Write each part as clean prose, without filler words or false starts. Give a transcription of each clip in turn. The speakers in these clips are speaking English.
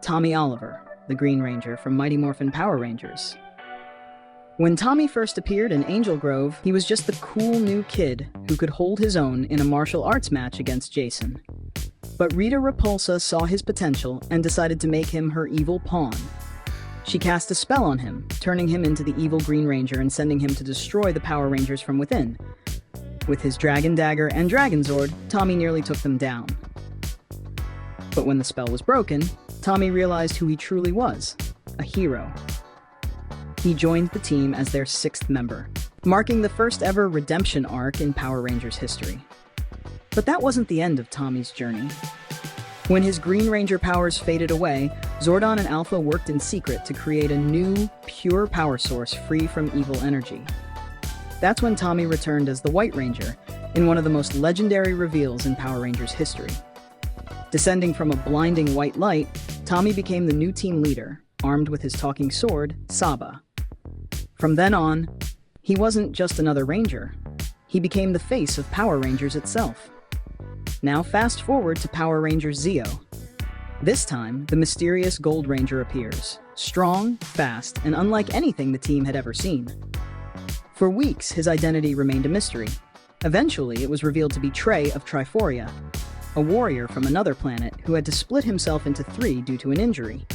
Tommy Oliver, the Green Ranger from Mighty Morphin Power Rangers. When Tommy first appeared in Angel Grove, he was just the cool new kid who could hold his own in a martial arts match against Jason. But Rita Repulsa saw his potential and decided to make him her evil pawn. She cast a spell on him, turning him into the evil Green Ranger and sending him to destroy the Power Rangers from within. With his Dragon Dagger and Dragon Zord, Tommy nearly took them down. But when the spell was broken, Tommy realized who he truly was, a hero. He joined the team as their 6th member, marking the first ever redemption arc in Power Rangers history. But that wasn't the end of Tommy's journey. When his Green Ranger powers faded away, Zordon and Alpha worked in secret to create a new, pure power source free from evil energy. That's when Tommy returned as the White Ranger, in one of the most legendary reveals in Power Rangers history. Descending from a blinding white light, Tommy became the new team leader, armed with his talking sword, Saba. From then on, he wasn't just another Ranger. He became the face of Power Rangers itself. Now fast forward to Power Rangers Zeo. This time, the mysterious Gold Ranger appears, strong, fast, and unlike anything the team had ever seen. For weeks, his identity remained a mystery. Eventually, it was revealed to be Trey of Triforia, a warrior from another planet who had to split himself into 3 due to an injury.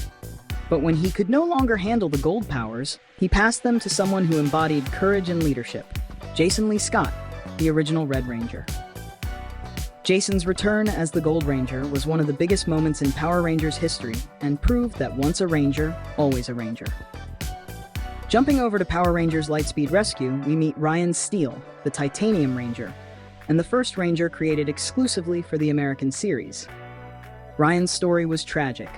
But when he could no longer handle the gold powers, he passed them to someone who embodied courage and leadership, Jason Lee Scott, the original Red Ranger. Jason's return as the Gold Ranger was one of the biggest moments in Power Rangers history and proved that once a Ranger, always a Ranger. Jumping over to Power Rangers Lightspeed Rescue, we meet Ryan Steele, the Titanium Ranger, and the first Ranger created exclusively for the American series. Ryan's story was tragic.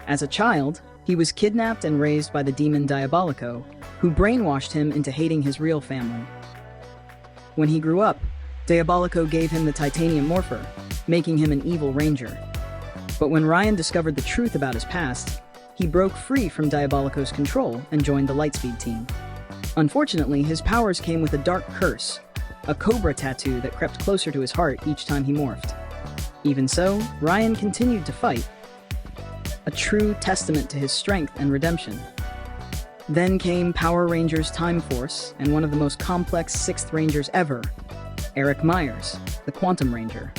As a child, he was kidnapped and raised by the demon Diabolico, who brainwashed him into hating his real family. When he grew up, Diabolico gave him the Titanium Morpher, making him an evil Ranger. But when Ryan discovered the truth about his past, he broke free from Diabolico's control and joined the Lightspeed team. Unfortunately, his powers came with a dark curse, a cobra tattoo that crept closer to his heart each time he morphed. Even so, Ryan continued to fight, a true testament to his strength and redemption. Then came Power Rangers Time Force and one of the most complex 6th Rangers ever, Eric Myers, the Quantum Ranger.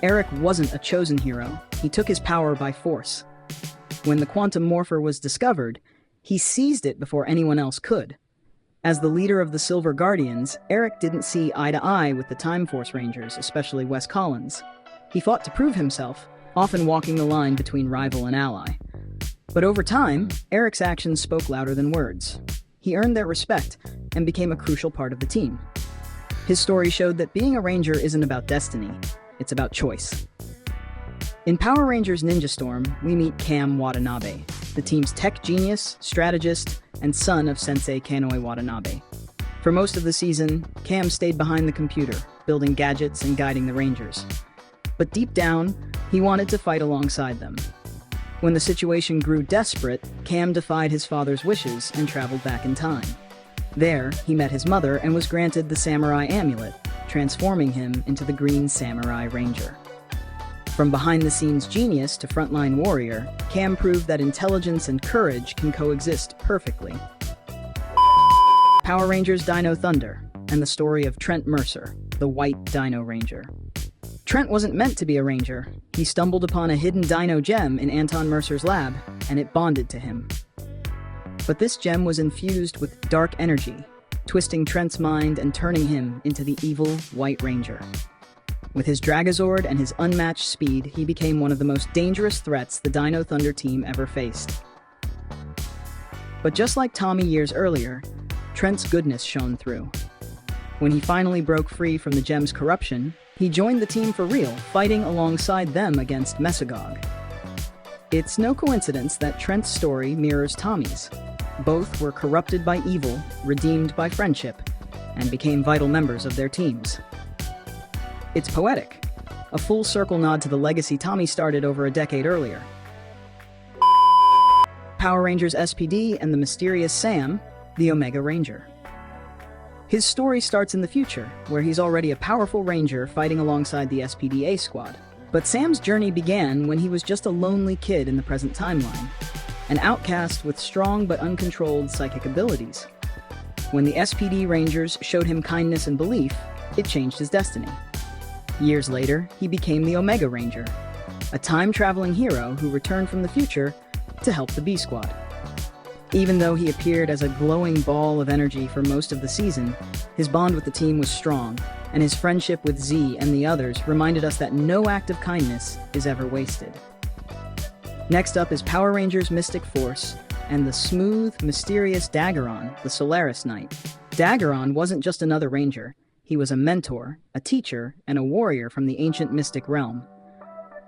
Eric wasn't a chosen hero, he took his power by force. When the Quantum Morpher was discovered, he seized it before anyone else could. As the leader of the Silver Guardians, Eric didn't see eye to eye with the Time Force Rangers, especially Wes Collins. He fought to prove himself, often walking the line between rival and ally. But over time, Eric's actions spoke louder than words. He earned their respect and became a crucial part of the team. His story showed that being a Ranger isn't about destiny, it's about choice. In Power Rangers Ninja Storm, we meet Cam Watanabe, the team's tech genius, strategist, and son of Sensei Kanoi Watanabe. For most of the season, Cam stayed behind the computer, building gadgets and guiding the Rangers. But deep down, he wanted to fight alongside them. When the situation grew desperate, Cam defied his father's wishes and traveled back in time. There, he met his mother and was granted the Samurai Amulet, transforming him into the Green Samurai Ranger. From behind-the-scenes genius to frontline warrior, Cam proved that intelligence and courage can coexist perfectly. Power Rangers Dino Thunder, and the story of Trent Mercer, the White Dino Ranger. Trent wasn't meant to be a Ranger. He stumbled upon a hidden dino gem in Anton Mercer's lab, and it bonded to him. But this gem was infused with dark energy, twisting Trent's mind and turning him into the evil White Ranger. With his Dragazord and his unmatched speed, he became one of the most dangerous threats the Dino Thunder team ever faced. But just like Tommy years earlier, Trent's goodness shone through. When he finally broke free from the gem's corruption, he joined the team for real, fighting alongside them against Mesogog. It's no coincidence that Trent's story mirrors Tommy's. Both were corrupted by evil, redeemed by friendship, and became vital members of their teams. It's poetic, a full circle nod to the legacy Tommy started over a decade earlier. Power Rangers SPD and the mysterious Sam, the Omega Ranger. His story starts in the future, where he's already a powerful Ranger fighting alongside the SPDA squad. But Sam's journey began when he was just a lonely kid in the present timeline. an outcast with strong but uncontrolled psychic abilities. When the SPD Rangers showed him kindness and belief, it changed his destiny. Years later, he became the Omega Ranger, a time-traveling hero who returned from the future to help the B Squad. Even though he appeared as a glowing ball of energy for most of the season, his bond with the team was strong, and his friendship with Z and the others reminded us that no act of kindness is ever wasted. Next up is Power Rangers Mystic Force and the smooth, mysterious Daggeron, the Solaris Knight. Daggeron wasn't just another ranger. He was a mentor, a teacher, and a warrior from the ancient mystic realm.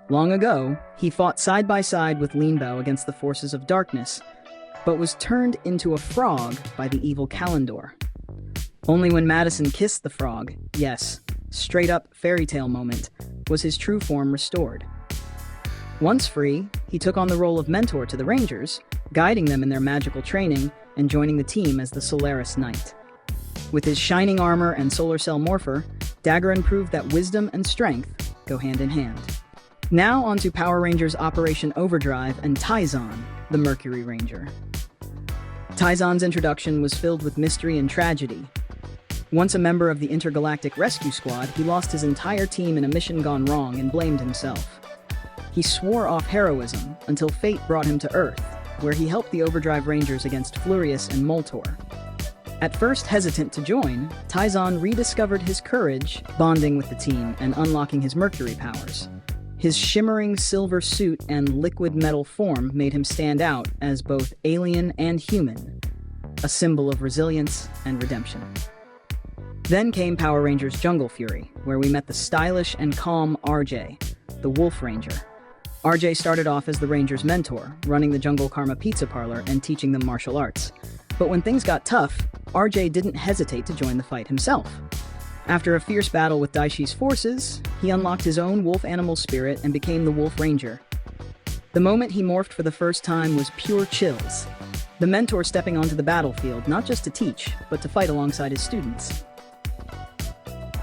Long ago, he fought side by side with Leanbow against the forces of darkness, but was turned into a frog by the evil Kalendor. Only when Madison kissed the frog, yes, straight up fairy tale moment, was his true form restored. Once free, he took on the role of mentor to the Rangers, guiding them in their magical training and joining the team as the Solaris Knight. With his shining armor and solar cell morpher, Daggeron proved that wisdom and strength go hand in hand. Now onto Power Rangers Operation Overdrive and Taizan, the Mercury Ranger. Taizan's introduction was filled with mystery and tragedy. Once a member of the Intergalactic Rescue Squad, he lost his entire team in a mission gone wrong and blamed himself. He swore off heroism until fate brought him to Earth, where he helped the Overdrive Rangers against Flurious and Moltor. At first hesitant to join, Taizan rediscovered his courage, bonding with the team and unlocking his Mercury powers. His shimmering silver suit and liquid metal form made him stand out as both alien and human, a symbol of resilience and redemption. Then came Power Rangers Jungle Fury, where we met the stylish and calm RJ, the Wolf Ranger. RJ started off as the Rangers' mentor, running the Jungle Karma Pizza Parlor and teaching them martial arts. But when things got tough, RJ didn't hesitate to join the fight himself. After a fierce battle with Daishi's forces, he unlocked his own wolf animal spirit and became the Wolf Ranger. The moment he morphed for the first time was pure chills. The mentor stepping onto the battlefield, not just to teach, but to fight alongside his students.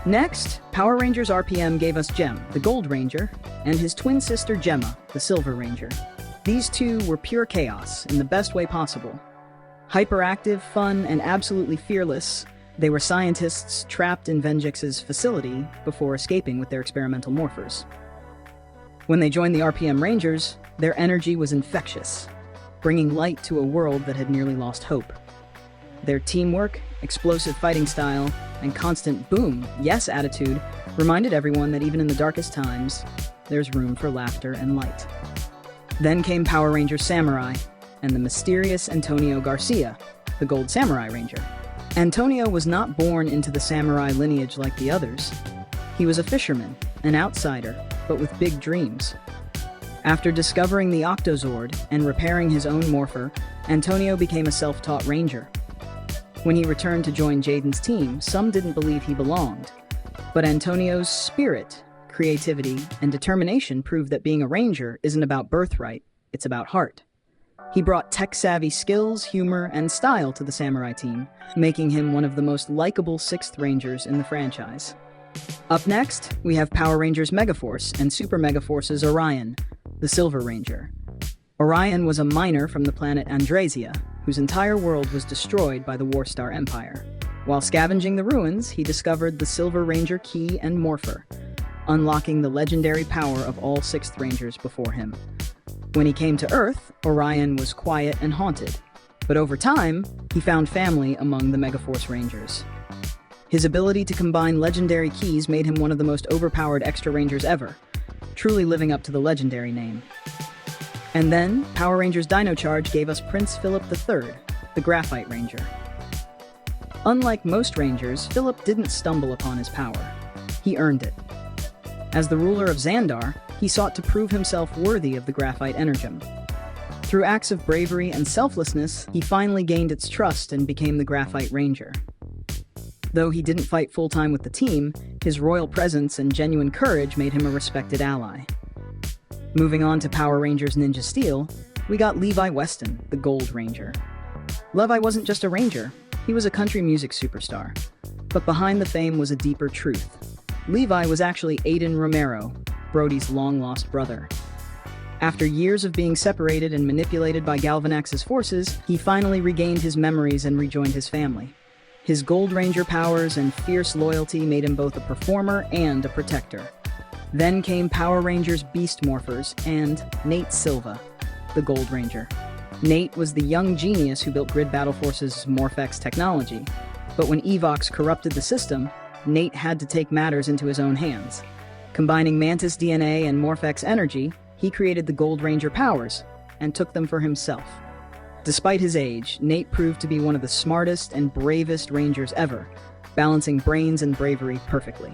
Next, Power Rangers RPM gave us Gem, the Gold Ranger, and his twin sister Gemma, the Silver Ranger. These two were pure chaos in the best way possible. Hyperactive, fun, and absolutely fearless, they were scientists trapped in Venjix's facility before escaping with their experimental morphers. When they joined the RPM Rangers, their energy was infectious, bringing light to a world that had nearly lost hope. Their teamwork, explosive fighting style, and constant boom, yes attitude reminded everyone that even in the darkest times, there's room for laughter and light. Then came Power Rangers Samurai, and the mysterious Antonio Garcia, the Gold Samurai Ranger. Antonio was not born into the samurai lineage like the others. He was a fisherman, an outsider, but with big dreams. After discovering the Octozord and repairing his own morpher, Antonio became a self-taught ranger. When he returned to join Jaden's team, some didn't believe he belonged. But Antonio's spirit, creativity, and determination proved that being a ranger isn't about birthright, it's about heart. He brought tech-savvy skills, humor, and style to the samurai team, making him one of the most likable 6th Rangers in the franchise. Up next, we have Power Rangers Megaforce and Super Megaforce's Orion, the Silver Ranger. Orion was a miner from the planet Andresia, whose entire world was destroyed by the Warstar Empire. While scavenging the ruins, he discovered the Silver Ranger Key and Morpher, unlocking the legendary power of all 6th Rangers before him. When he came to Earth, Orion was quiet and haunted, but over time, he found family among the Megaforce Rangers. His ability to combine legendary keys made him one of the most overpowered extra Rangers ever, truly living up to the legendary name. And then, Power Rangers Dino Charge gave us Prince Philip III, the Graphite Ranger. Unlike most Rangers, Philip didn't stumble upon his power. He earned it. As the ruler of Xandar, he sought to prove himself worthy of the Graphite Energem. Through acts of bravery and selflessness, he finally gained its trust and became the Graphite Ranger. Though he didn't fight full-time with the team, his royal presence and genuine courage made him a respected ally. Moving on to Power Rangers Ninja Steel, we got Levi Weston, the Gold Ranger. Levi wasn't just a ranger, he was a country music superstar. But behind the fame was a deeper truth. Levi was actually Aiden Romero, Brody's long-lost brother. After years of being separated and manipulated by Galvanax's forces, he finally regained his memories and rejoined his family. His Gold Ranger powers and fierce loyalty made him both a performer and a protector. Then came Power Rangers Beast Morphers and Nate Silva, the Gold Ranger. Nate was the young genius who built Grid Battle Force's Morphex technology, but when Evox corrupted the system, Nate had to take matters into his own hands. Combining Mantis DNA and Morphex energy, he created the Gold Ranger powers and took them for himself. Despite his age, Nate proved to be one of the smartest and bravest Rangers ever, balancing brains and bravery perfectly.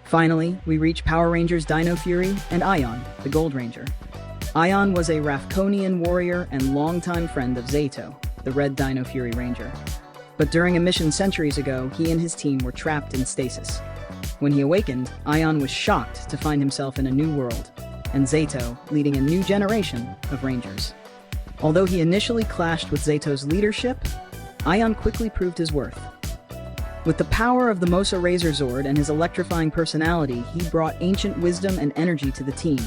Finally, we reach Power Rangers Dino Fury and Ion, the Gold Ranger. Ion was a Rafkonian warrior and longtime friend of Zato, the Red Dino Fury Ranger. But during a mission centuries ago, he and his team were trapped in stasis. When he awakened, Ion was shocked to find himself in a new world, and Zato leading a new generation of Rangers. Although he initially clashed with Zato's leadership, Ion quickly proved his worth. With the power of the Mosa Razor Zord and his electrifying personality, he brought ancient wisdom and energy to the team,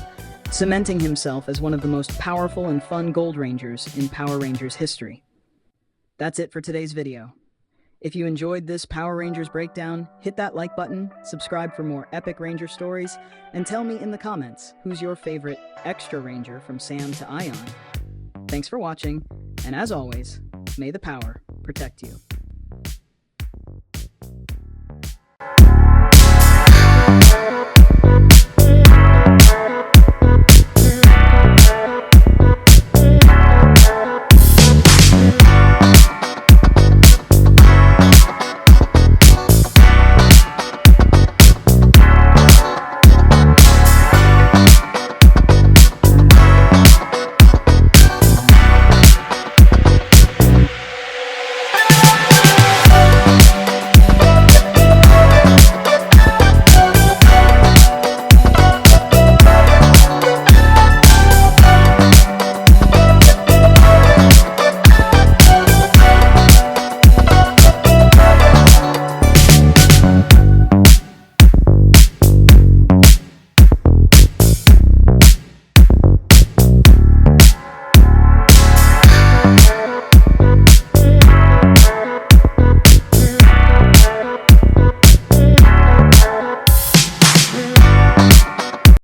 cementing himself as one of the most powerful and fun Gold Rangers in Power Rangers history. That's it for today's video. If you enjoyed this Power Rangers breakdown, hit that like button, subscribe for more epic Ranger stories, and tell me in the comments who's your favorite extra Ranger from Sam to Ion. Thanks for watching, and as always, may the power protect you.